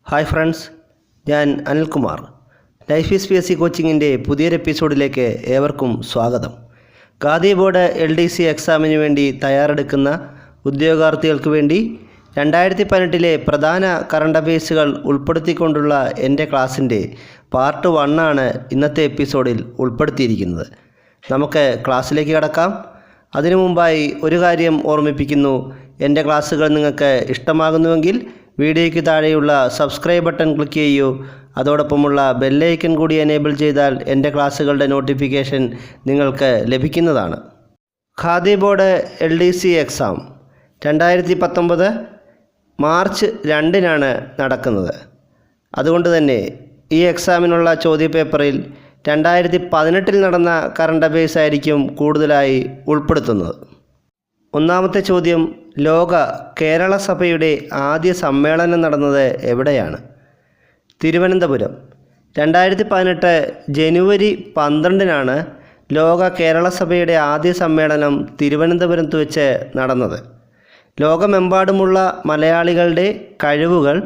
Hi friends, ഞാൻ Anilkumar. Life is PSC കോച്ചിങ്ങിൻ്റെ പുതിയൊരു എപ്പിസോഡിലേക്ക് ഏവർക്കും സ്വാഗതം. ഖാദി ബോർഡ് LDC എക്സാമിന് വേണ്ടി തയ്യാറെടുക്കുന്ന ഉദ്യോഗാർത്ഥികൾക്ക് വേണ്ടി 2018 പ്രധാന കറണ്ട് അഫയേഴ്സുകൾ ഉൾപ്പെടുത്തിക്കൊണ്ടുള്ള എൻ്റെ ക്ലാസ്സിൻ്റെ പാർട്ട് 1 ആണ് ഇന്നത്തെ എപ്പിസോഡിൽ ഉൾപ്പെടുത്തിയിരിക്കുന്നത്. നമുക്ക് ക്ലാസ്സിലേക്ക് കടക്കാം. അതിനു മുമ്പായി ഒരു കാര്യം ഓർമ്മിപ്പിക്കുന്നു. എൻ്റെ ക്ലാസ്സുകൾ നിങ്ങൾക്ക് ഇഷ്ടമാകുന്നുവെങ്കിൽ വീഡിയോയ്ക്ക് താഴെയുള്ള സബ്സ്ക്രൈബ് ബട്ടൺ ക്ലിക്ക് ചെയ്യൂ. അതോടൊപ്പമുള്ള ബെല്ലൈക്കൺ കൂടി എനേബിൾ ചെയ്താൽ എൻ്റെ ക്ലാസ്സുകളുടെ നോട്ടിഫിക്കേഷൻ നിങ്ങൾക്ക് ലഭിക്കുന്നതാണ്. Khadi board LDC exam 2019 March 2-നാണ് നടക്കുന്നത്. അതുകൊണ്ട് തന്നെ ഈ എക്സാമിനുള്ള ചോദ്യപേപ്പറിൽ 2018 നടന്ന കറണ്ട് അഫയേഴ്സ് ആയിരിക്കും കൂടുതലായി ഉൾപ്പെടുത്തുന്നത്. ഒന്നാമത്തെ ചോദ്യം, ലോക കേരള സഭയുടെ ആദ്യ സമ്മേളനം നടന്നത് എവിടെയാണ്? തിരുവനന്തപുരം. 2018 ജനുവരി 12-നാണ് ലോക കേരള സഭയുടെ ആദ്യ സമ്മേളനം തിരുവനന്തപുരത്ത് വെച്ച് നടന്നത്. ലോകമെമ്പാടുമുള്ള മലയാളികളുടെ കഴിവുകൾ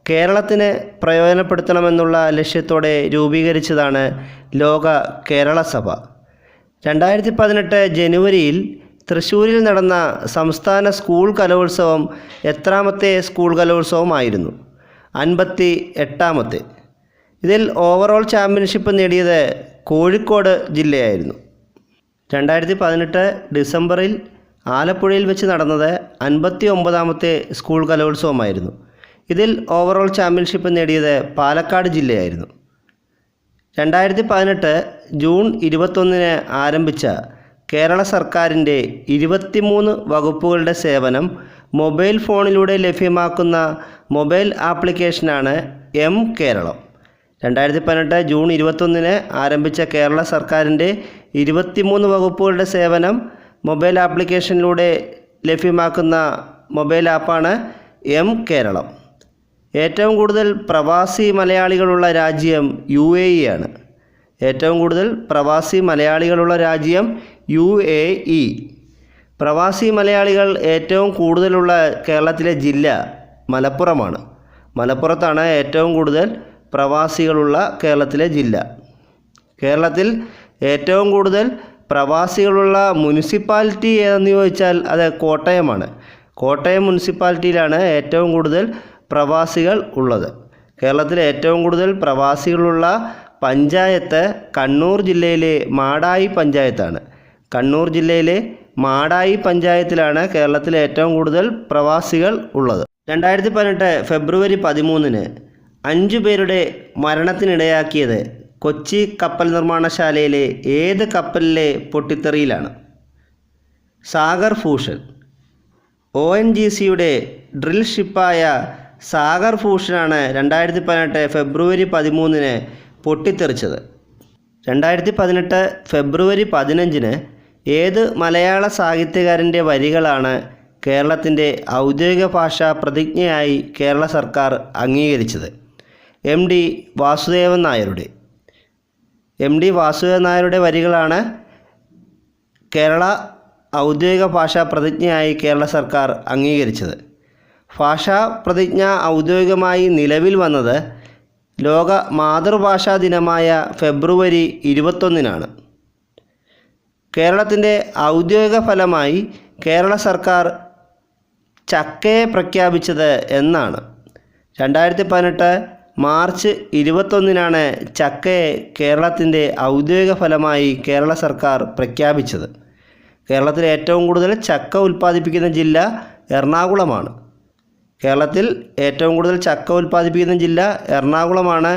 കേരളത്തിന് പ്രയോജനപ്പെടുത്തണമെന്നുള്ള ലക്ഷ്യത്തോടെ രൂപീകരിച്ചതാണ് ലോക കേരള സഭ. 2018 ജനുവരിയിൽ തൃശ്ശൂരിൽ നടന്ന സംസ്ഥാന സ്കൂൾ കലോത്സവം എത്രാമത്തെ സ്കൂൾ കലോത്സവമായിരുന്നു? 58ാമത്തെ. ഇതിൽ ഓവറോൾ ചാമ്പ്യൻഷിപ്പ് നേടിയത് കോഴിക്കോട് ജില്ലയായിരുന്നു. 2018 ഡിസംബറിൽ ആലപ്പുഴയിൽ വെച്ച് നടന്നത് 59ാമത്തെ സ്കൂൾ കലോത്സവമായിരുന്നു. ഇതിൽ ഓവറോൾ ചാമ്പ്യൻഷിപ്പ് നേടിയത് പാലക്കാട് ജില്ലയായിരുന്നു. 2018 ജൂൺ 21-ന് ആരംഭിച്ച കേരള സർക്കാരിൻ്റെ 23 വകുപ്പുകളുടെ സേവനം മൊബൈൽ ഫോണിലൂടെ ലഭ്യമാക്കുന്ന മൊബൈൽ ആപ്ലിക്കേഷനാണ് കേരളം. 2018 ജൂൺ 21-ന് ആരംഭിച്ച കേരള സർക്കാരിൻ്റെ 23 വകുപ്പുകളുടെ സേവനം മൊബൈൽ ആപ്ലിക്കേഷനിലൂടെ ലഭ്യമാക്കുന്ന മൊബൈൽ ആപ്പാണ് കേരളം. ഏറ്റവും കൂടുതൽ പ്രവാസി മലയാളികളുള്ള രാജ്യം UAE ആണ്. ഏറ്റവും കൂടുതൽ പ്രവാസി മലയാളികളുള്ള രാജ്യം UAE. പ്രവാസി മലയാളികൾ ഏറ്റവും കൂടുതലുള്ള കേരളത്തിലെ ജില്ല മലപ്പുറമാണ്. മലപ്പുറത്താണ് ഏറ്റവും കൂടുതൽ പ്രവാസികളുള്ള കേരളത്തിലെ ജില്ല. കേരളത്തിൽ ഏറ്റവും കൂടുതൽ പ്രവാസികളുള്ള മുനിസിപ്പാലിറ്റി ഏതെന്ന് ചോദിച്ചാൽ അത് കോട്ടയമാണ്. കോട്ടയം മുനിസിപ്പാലിറ്റിയിലാണ് ഏറ്റവും കൂടുതൽ പ്രവാസികൾ ഉള്ളത്. കേരളത്തിലെ ഏറ്റവും കൂടുതൽ പ്രവാസികളുള്ള പഞ്ചായത്ത് കണ്ണൂർ ജില്ലയിലെ മാടായി പഞ്ചായത്താണ്. കണ്ണൂർ ജില്ലയിലെ മാടായി പഞ്ചായത്തിലാണ് കേരളത്തിലെ ഏറ്റവും കൂടുതൽ പ്രവാസികൾ ഉള്ളത്. 2018 ഫെബ്രുവരി 13-ന് 5 പേരുടെ മരണത്തിനിടയാക്കിയത് കൊച്ചി കപ്പൽ നിർമ്മാണശാലയിലെ ഏത് കപ്പലിലെ പൊട്ടിത്തെറിയിലാണ്? സാഗർ ഭൂഷൺ. ONGCയുടെ ഡ്രിൽ ഷിപ്പായ സാഗർ ഭൂഷണാണ് 2018 ഫെബ്രുവരി 13-ന് പൊട്ടിത്തെറിച്ചത്. 2018 ഫെബ്രുവരി 15-ന് ഏത് മലയാള സാഹിത്യകാരൻ്റെ വരികളാണ് കേരളത്തിൻ്റെ ഔദ്യോഗിക ഭാഷാ പ്രതിജ്ഞയായി കേരള സർക്കാർ അംഗീകരിച്ചത്? MD വാസുദേവൻ നായരുടെ. MD വാസുദേവൻ നായരുടെ വരികളാണ് കേരള ഔദ്യോഗിക ഭാഷാ പ്രതിജ്ഞയായി കേരള സർക്കാർ അംഗീകരിച്ചത്. ഭാഷാ പ്രതിജ്ഞ ഔദ്യോഗികമായി നിലവിൽ വന്നത് ലോക മാതൃഭാഷാ ദിനമായ ഫെബ്രുവരി 21-നാണ്. കേരളത്തിൻ്റെ ഔദ്യോഗിക ഫലമായി കേരള സർക്കാർ ചക്കയെ പ്രഖ്യാപിച്ചത് എന്നാണ്? 2018 മാർച്ച് 21-നാണ് ചക്കയെ കേരളത്തിൻ്റെ ഔദ്യോഗിക ഫലമായി കേരള സർക്കാർ പ്രഖ്യാപിച്ചത്. കേരളത്തിൽ ഏറ്റവും കൂടുതൽ ചക്ക ഉൽപ്പാദിപ്പിക്കുന്ന ജില്ല എറണാകുളമാണ്. കേരളത്തിൽ ഏറ്റവും കൂടുതൽ ചക്ക ഉൽപ്പാദിപ്പിക്കുന്ന ജില്ല എറണാകുളമാണ്.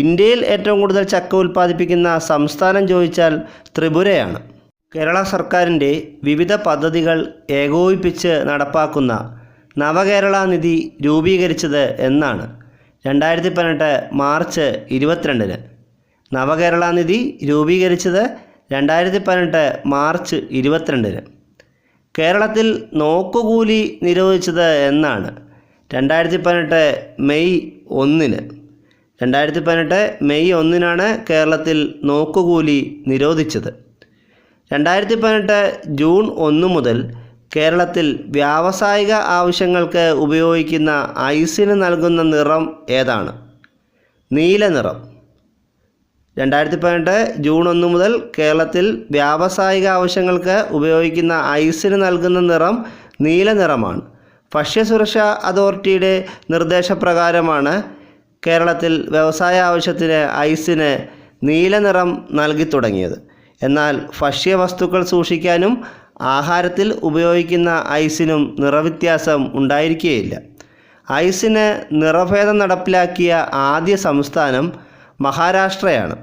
ഇന്ത്യയിൽ ഏറ്റവും കൂടുതൽ ചക്ക ഉൽപ്പാദിപ്പിക്കുന്ന സംസ്ഥാനം ചോദിച്ചാൽ ത്രിപുരയാണ്. കേരള സർക്കാരിൻ്റെ വിവിധ പദ്ധതികൾ ഏകോപിപ്പിച്ച് നടപ്പാക്കുന്ന നവകേരള നിധി രൂപീകരിച്ചത് എന്നാണ്? 2018 മാർച്ച് 22-ന്. നവകേരള നിധി രൂപീകരിച്ചത് 2018 മാർച്ച് 22-ന്. കേരളത്തിൽ നോക്കുകൂലി നിരോധിച്ചത് എന്നാണ്? 2018 മെയ് 1-ന്. 2018 മെയ് 1-നാണ് കേരളത്തിൽ നോക്കുകൂലി നിരോധിച്ചത്. 2018 ജൂൺ 1 മുതൽ കേരളത്തിൽ വ്യാവസായിക ആവശ്യങ്ങൾക്ക് ഉപയോഗിക്കുന്ന ഐസിന് നൽകുന്ന നിറം ഏതാണ്? നീല നിറം. 2018 ജൂൺ 1 മുതൽ കേരളത്തിൽ വ്യാവസായിക ആവശ്യങ്ങൾക്ക് ഉപയോഗിക്കുന്ന ഐസിന് നൽകുന്ന നിറം നീല നിറമാണ്. ഭക്ഷ്യസുരക്ഷാ അതോറിറ്റിയുടെ നിർദ്ദേശപ്രകാരമാണ് കേരളത്തിൽ വ്യവസായ ആവശ്യത്തിന് ഐസിന് നീല നിറം നൽകി തുടങ്ങിയത്. എന്നാൽ ഭക്ഷ്യവസ്തുക്കൾ സൂക്ഷിക്കാനും ആഹാരത്തിൽ ഉപയോഗിക്കുന്ന ഐസിനും നിറവ്യത്യാസം ഉണ്ടായിരിക്കുകയില്ല. ഐസിന് നിറഭേദം നടപ്പിലാക്കിയ ആദ്യ സംസ്ഥാനം മഹാരാഷ്ട്രയാണ്.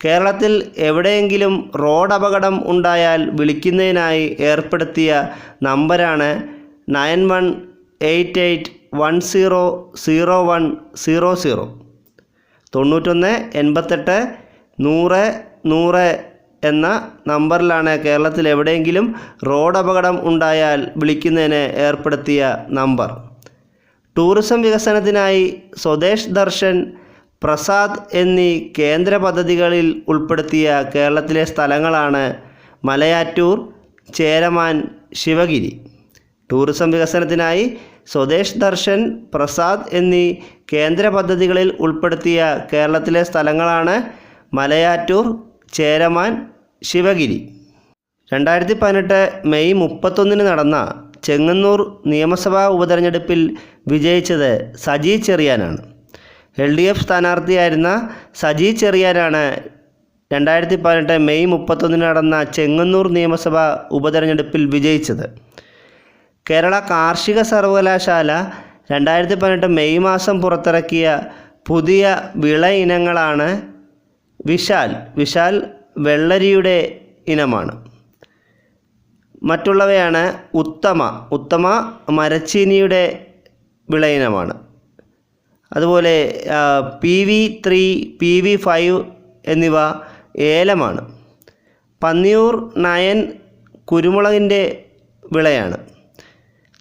കേരളത്തിൽ എവിടെയെങ്കിലും റോഡ് അപകടം ഉണ്ടായാൽ വിളിക്കുന്നതിനായി ഏർപ്പെടുത്തിയ നമ്പരാണ് 9188100100 91 88 100 100 എന്ന നമ്പറിലാണ് കേരളത്തിൽ എവിടെയെങ്കിലും റോഡ് അപകടം ഉണ്ടായാൽ വിളിക്കുന്നതിന് ഏർപ്പെടുത്തിയ നമ്പർ. ടൂറിസം വികസനത്തിനായി സ്വദേശ് ദർശൻ, പ്രസാദ് എന്നീ കേന്ദ്ര പദ്ധതികളിൽ ഉൾപ്പെടുത്തിയ കേരളത്തിലെ സ്ഥലങ്ങളാണ് മലയാറ്റൂർ, ചേരമാൻ, ശിവഗിരി. ടൂറിസം വികസനത്തിനായി സ്വദേശ് ദർശൻ, പ്രസാദ് എന്നീ കേന്ദ്ര പദ്ധതികളിൽ ഉൾപ്പെടുത്തിയ കേരളത്തിലെ സ്ഥലങ്ങളാണ് മലയാറ്റൂർ, ചേരമാൻ, ശിവഗിരി. 2018 മെയ് 31 നടന്ന ചെങ്ങന്നൂർ നിയമസഭാ ഉപതെരഞ്ഞെടുപ്പിൽ വിജയിച്ചത് സജി ചെറിയാനാണ്. LDF സ്ഥാനാർത്ഥിയായിരുന്ന സജി ചെറിയാനാണ് 2018 മെയ് 31 നടന്ന ചെങ്ങന്നൂർ നിയമസഭാ ഉപതെരഞ്ഞെടുപ്പിൽ വിജയിച്ചത്. കേരള കാർഷിക സർവകലാശാല 2018 മെയ് മാസം പുറത്തിറക്കിയ പുതിയ വിള ഇനങ്ങളാണ് വിശാൽ. വിശാൽ വെള്ളരിയുടെ ഇനമാണ്. മറ്റുള്ളവയാണ് ഉത്തമ. ഉത്തമ മരച്ചീനിയുടെ വിള ഇനമാണ്. അതുപോലെ PV3, PV5 എന്നിവ ഏലമാണ്. പന്നിയൂർ നയൻ കുരുമുളകിൻ്റെ വിളയാണ്.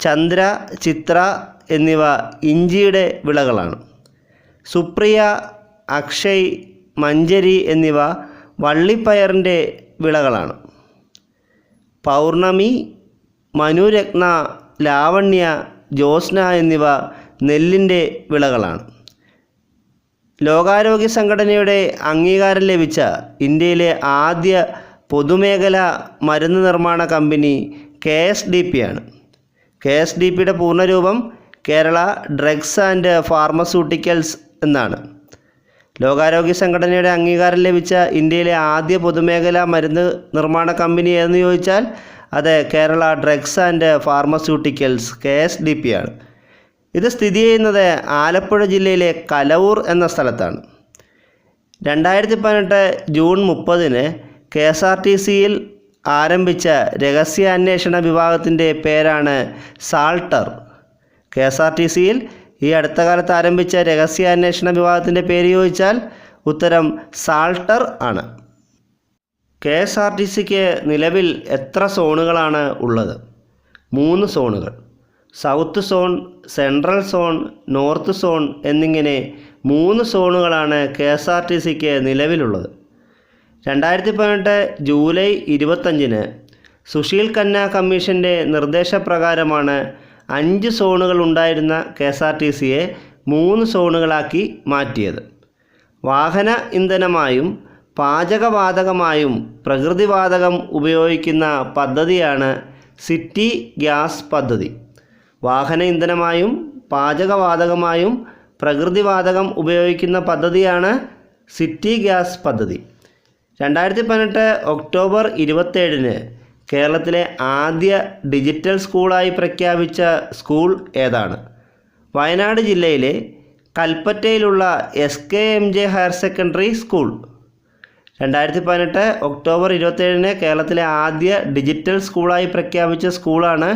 ചന്ദ്ര, ചിത്ര എന്നിവ ഇഞ്ചിയുടെ വിളകളാണ്. സുപ്രിയ, അക്ഷയ്, മഞ്ചരി എന്നിവ വള്ളിപ്പയറിൻ്റെ വിളകളാണ്. പൗർണമി, മനുരത്ന, ലാവണ്യ, ജ്യോത്സ്ന എന്നിവ നെല്ലിൻ്റെ വിളകളാണ്. ലോകാരോഗ്യ സംഘടനയുടെ അംഗീകാരം ലഭിച്ച ഇന്ത്യയിലെ ആദ്യ പൊതുമേഖലാ മരുന്ന് നിർമ്മാണ കമ്പനി KSDP ആണ്. KSDPയുടെ പൂർണ്ണരൂപം കേരള ഡ്രഗ്സ് ആൻഡ് ഫാർമസ്യൂട്ടിക്കൽസ് എന്നാണ്. ലോകാരോഗ്യ സംഘടനയുടെ അംഗീകാരം ലഭിച്ച ഇന്ത്യയിലെ ആദ്യ പൊതുമേഖലാ മരുന്ന് നിർമ്മാണ കമ്പനി എന്ന് ചോദിച്ചാൽ അത് Kerala drugs and pharmaceuticals KSDP ആണ്. ഇത് സ്ഥിതി ചെയ്യുന്നത് ആലപ്പുഴ ജില്ലയിലെ കലവൂർ എന്ന സ്ഥലത്താണ്. 2018 ജൂൺ 30 KSRTCയിൽ ആരംഭിച്ച രഹസ്യാന്വേഷണ വിഭാഗത്തിൻ്റെ പേരാണ് സാൾട്ടർ. KSRTCയിൽ ഈ അടുത്ത കാലത്ത് ആരംഭിച്ച രഹസ്യാന്വേഷണ വിഭാഗത്തിൻ്റെ പേര് ചോദിച്ചാൽ ഉത്തരം സാൾട്ടർ ആണ്. KSRTCക്ക് നിലവിൽ എത്ര സോണുകളാണ് ഉള്ളത്? 3 സോണുകൾ. South zone, central zone, north zone എന്നിങ്ങനെ 3 സോണുകളാണ് KSRTCക്ക് നിലവിലുള്ളത്. 2018 ജൂലൈ 25 സുശീൽ ഖന്ന കമ്മീഷൻ്റെ നിർദ്ദേശപ്രകാരമാണ് 5 സോണുകൾ ഉണ്ടായിരുന്ന KSRTCയെ 3 സോണുകളാക്കി മാറ്റിയത്. വാഹന ഇന്ധനമായും പാചകവാതകമായും പ്രകൃതിവാതകം ഉപയോഗിക്കുന്ന പദ്ധതിയാണ് സിറ്റി ഗ്യാസ് പദ്ധതി. വാഹന ഇന്ധനമായും പാചകവാതകമായും പ്രകൃതിവാതകം ഉപയോഗിക്കുന്ന പദ്ധതിയാണ് സിറ്റി ഗ്യാസ് പദ്ധതി. 2018 ഒക്ടോബർ 27 കേരളത്തിലെ ആദ്യ ഡിജിറ്റൽ സ്കൂളായി പ്രഖ്യാപിച്ച സ്കൂൾ ഏതാണ്? വയനാട് ജില്ലയിലെ കൽപ്പറ്റയിലുള്ള SKMJ higher secondary school. 2018 October 27 കേരളത്തിലെ ആദ്യ ഡിജിറ്റൽ സ്കൂളായി പ്രഖ്യാപിച്ച സ്കൂളാണ്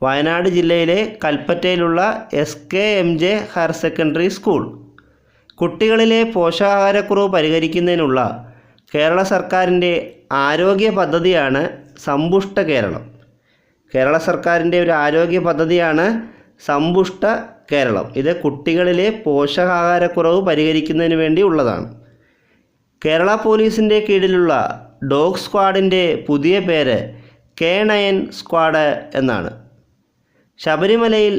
വയനാട് ജില്ലയിലെ കൽപ്പറ്റയിലുള്ള SKMJ ഹയർ സെക്കൻഡറി സ്കൂൾ. കുട്ടികളിലെ പോഷകാഹാരക്കുറവ് പരിഹരിക്കുന്നതിനുള്ള കേരള സർക്കാരിൻ്റെ ആരോഗ്യ പദ്ധതിയാണ് സമ്പുഷ്ട കേരളം. കേരള സർക്കാരിൻ്റെ ഒരു ആരോഗ്യ പദ്ധതിയാണ് സമ്പുഷ്ട കേരളം. ഇത് കുട്ടികളിലെ പോഷകാഹാരക്കുറവ് പരിഹരിക്കുന്നതിന് വേണ്ടി ഉള്ളതാണ്. കേരള പോലീസിൻ്റെ കീഴിലുള്ള ഡോഗ് സ്ക്വാഡിൻ്റെ പുതിയ പേര് K9 സ്ക്വാഡ് എന്നാണ്. ശബരിമലയിൽ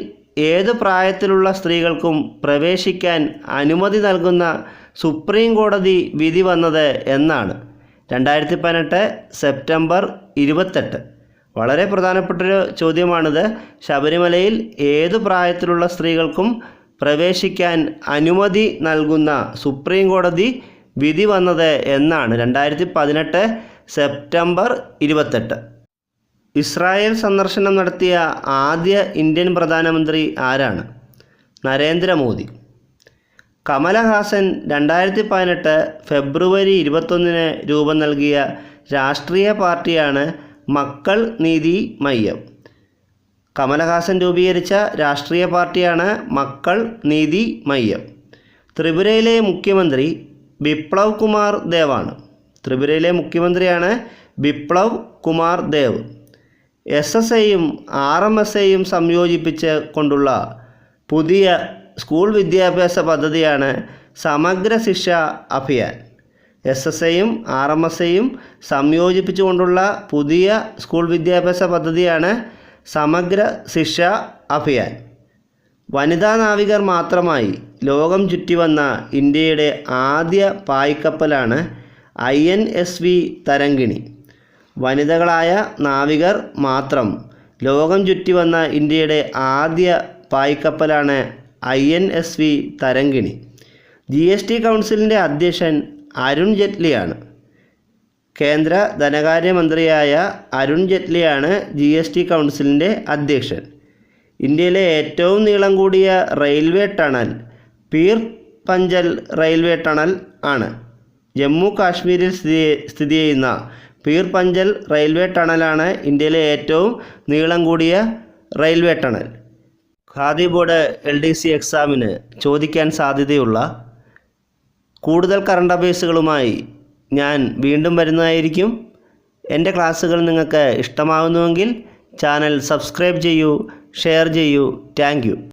ഏത് പ്രായത്തിലുള്ള സ്ത്രീകൾക്കും പ്രവേശിക്കാൻ അനുമതി നൽകുന്ന സുപ്രീം കോടതി വിധി വന്നത് എന്നാണ്? 2018 സെപ്റ്റംബർ 28. വളരെ പ്രധാനപ്പെട്ടൊരു ചോദ്യമാണിത്. ശബരിമലയിൽ ഏത് പ്രായത്തിലുള്ള സ്ത്രീകൾക്കും പ്രവേശിക്കാൻ അനുമതി നൽകുന്ന സുപ്രീം കോടതി വിധി വന്നത് എന്നാണ്? 2018 സെപ്റ്റംബർ 28. ഇസ്രായേൽ സന്ദർശനം നടത്തിയ ആദ്യ ഇന്ത്യൻ പ്രധാനമന്ത്രി ആരാണ്? നരേന്ദ്രമോദി. കമലഹാസൻ 2018 ഫെബ്രുവരി 21 രൂപം നൽകിയ രാഷ്ട്രീയ പാർട്ടിയാണ് മക്കൾ നീതി മയ്യം. കമലഹാസൻ രൂപീകരിച്ച രാഷ്ട്രീയ പാർട്ടിയാണ് മക്കൾ നീതി മയ്യം. ത്രിപുരയിലെ മുഖ്യമന്ത്രി ബിപ്ലവ് കുമാർ ദേവാണ്. ത്രിപുരയിലെ മുഖ്യമന്ത്രിയാണ് ബിപ്ലവ് കുമാർ ദേവ്. SSAയും RMSAയും സംയോജിപ്പിച്ച് കൊണ്ടുള്ള പുതിയ സ്കൂൾ വിദ്യാഭ്യാസ പദ്ധതിയാണ് സമഗ്ര ശിക്ഷ അഭിയാൻ. SSAയും RMSAയും സംയോജിപ്പിച്ചുകൊണ്ടുള്ള പുതിയ സ്കൂൾ വിദ്യാഭ്യാസ പദ്ധതിയാണ് സമഗ്ര ശിക്ഷ അഭിയാൻ. വനിതാ നാവികർ മാത്രമായി ലോകം ചുറ്റിവന്ന ഇന്ത്യയുടെ ആദ്യ പായ്ക്കപ്പലാണ് INSV തരംഗിണി. വനിതകളായ നാവികർ മാത്രം ലോകം ചുറ്റിവന്ന ഇന്ത്യയുടെ ആദ്യ പായ്ക്കപ്പലാണ് INSV തരംഗിണി. GST കൗൺസിലിൻ്റെ അധ്യക്ഷൻ അരുൺ ജെയ്റ്റ്ലിയാണ്. കേന്ദ്ര ധനകാര്യമന്ത്രിയായ അരുൺ ജെയ്റ്റ്ലിയാണ് GST കൗൺസിലിൻ്റെ അധ്യക്ഷൻ. ഇന്ത്യയിലെ ഏറ്റവും നീളം കൂടിയ റെയിൽവേ ടണൽ പീർ പഞ്ചൽ റെയിൽവേ ടണൽ ആണ്. ജമ്മു കാശ്മീരിൽ സ്ഥിതി ചെയ്യുന്ന പീർ പഞ്ചൽ റെയിൽവേ ടണലാണ് ഇന്ത്യയിലെ ഏറ്റവും നീളം കൂടിയ railway tunnel. Khadi board LDC എക്സാമിന് ചോദിക്കാൻ സാധ്യതയുള്ള കൂടുതൽ കറണ്ട് അഫയേഴ്സുകളുമായി ഞാൻ വീണ്ടും വരുന്നതായിരിക്കും. എൻ്റെ ക്ലാസ്സുകൾ നിങ്ങൾക്ക് ഇഷ്ടമാകുന്നുവെങ്കിൽ ചാനൽ സബ്സ്ക്രൈബ് ചെയ്യൂ, ഷെയർ ചെയ്യൂ. Thank you.